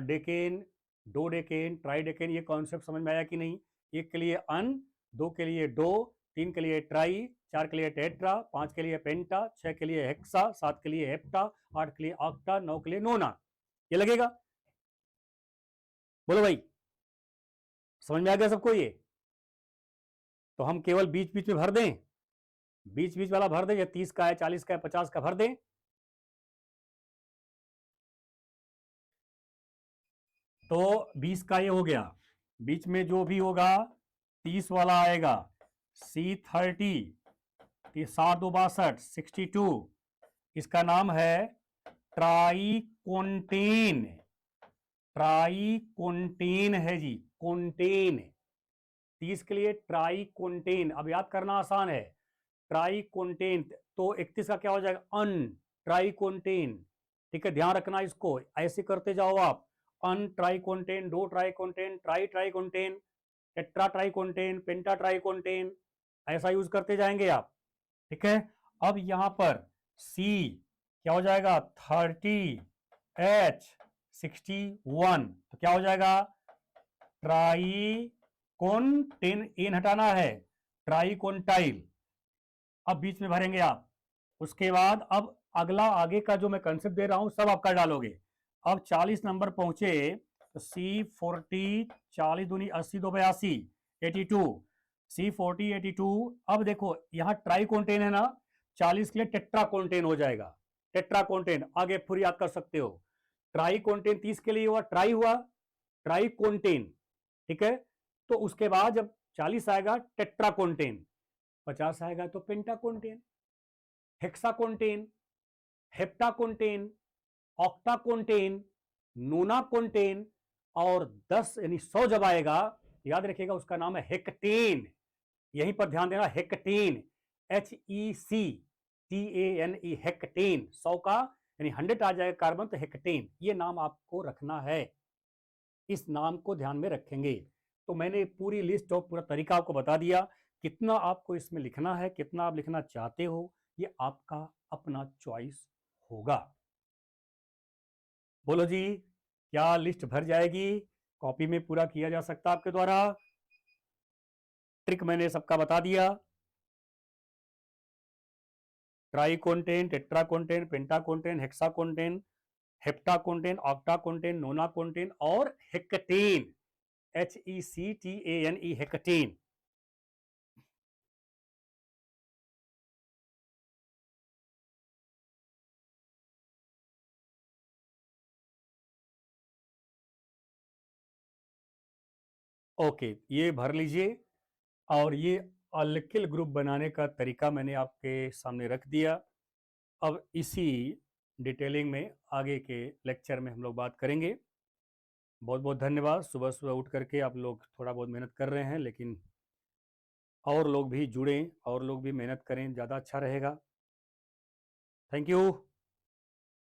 [SPEAKER 1] decane, dodecane, tridecane, ये कॉन्सेप्ट समझ में आया कि नहीं? 1 के लिए अन, 2 के लिए डो, 3 के लिए ट्राई, 4 के लिए टेट्रा, 5 के लिए पेंटा, 6 के लिए हेक्सा, 7 के लिए हेप्टा, 8 के लिए ऑक्टा, 9 के लिए नोना। ये लगेगा? बोलो भाई, समझ में आ गया सबको ये? तो हम केवल बीच बीच में भर दें, बीच बीच वाला भर दें, या 30 का है, 40 का है, 50 का भर दें। तो 20 का ये हो गया, बीच में जो भी होगा 30 वाला आएगा, C30, 7 2 62, 62, इसका नाम है ट्राइकोंटेन, ट्राइकोंटेन है जी, कोंटेन। 30 के लिए ट्राइकोंटेन, अब याद करना आसान है, ट्राइकोंटेन। तो 31 का क्या हो जाएगा? अन ट्राइकोंटेन। ठीक है, ध्यान रखना इसको, ऐसे करते जाओ आप, अन ट्राइकोंटेन, डो ट्राइकोंटेन, ट्राई ट्राइकोंटेन, टेट्रा ट्राइकोंटेन, पेंटा ट्राइकोंटेन, ऐसा यूज करते जाएंगे आप। ठीक है, अब यहां पर C क्या हो जाएगा? 30H61, तो क्या हो जाएगा? ट्राइकोंटेन, इन हटाना है, ट्राइकोंटाइल। अब बीच में भरेंगे आप, उसके बाद अब अगला आगे का जो मैं कंसेप्ट दे रहा हूं सब आपका डालोगे। अब 40 नंबर पहुंचे तो C40 40 दूनी 80 दो 82 82 C40 82। अब देखो यहाँ ट्राई कोंटेन है ना, 40 के लिए टेट्रा कोंटेन हो जाएगा। टेट्रा कोंटेन आगे फिर याद कर सकते हो। ट्राई कोंटेन 30 के लिए हुआ, ट्राई हुआ, ट्राई कोंटेन, ठीक है। तो उसके बाद जब 40 आएगा टेट्रा कोंटेन, 50 आएगा तो पेंटा कोंटेन, हेक्सा कोंटेन, हेप्टा कोंटेन, ऑक्टा कोंटेन, नोना कोंटेन, और 10 यानी 100 जब आएगा याद रखिएगा उसका नाम है हेक्टेन। यहीं पर ध्यान देना, हेक्टेन, HECTANE, हेक्टेन। 100 का यानी 100 आ जाएगा कार्बन तो हेक्टेन, ये नाम आपको रखना है। इस नाम को ध्यान में रखेंगे। तो मैंने पूरी लिस्ट और पूरा तरीका आपको बता दिया। कितना आपको इसमें लिखना है, कितना आप लिखना चाहते हो, ये आपका अपना चॉइस होगा। बोलो जी, क्या लिस्ट भर जाएगी? कॉपी में पूरा किया जा सकता आपके द्वारा? ट्रिक मैंने सबका बता दिया। ट्राई कोंटेन, टेट्रा कोंटेन, पेंटा कोंटेन, हेक्सा कोंटेन, हेप्टा कोंटेन, ऑक्टा कोंटेन, नोना कोंटेन और हेक्टेन, HECTANE, हेक्टेन। ओके, ये भर लीजिए। और ये अल्किल ग्रुप बनाने का तरीका मैंने आपके सामने रख दिया। अब इसी डिटेलिंग में आगे के लेक्चर में हम लोग बात करेंगे। बहुत बहुत धन्यवाद। सुबह सुबह उठ करके आप लोग थोड़ा बहुत मेहनत कर रहे हैं, लेकिन और लोग भी जुड़ें और लोग भी मेहनत करें, ज़्यादा अच्छा रहेगा। Thank you.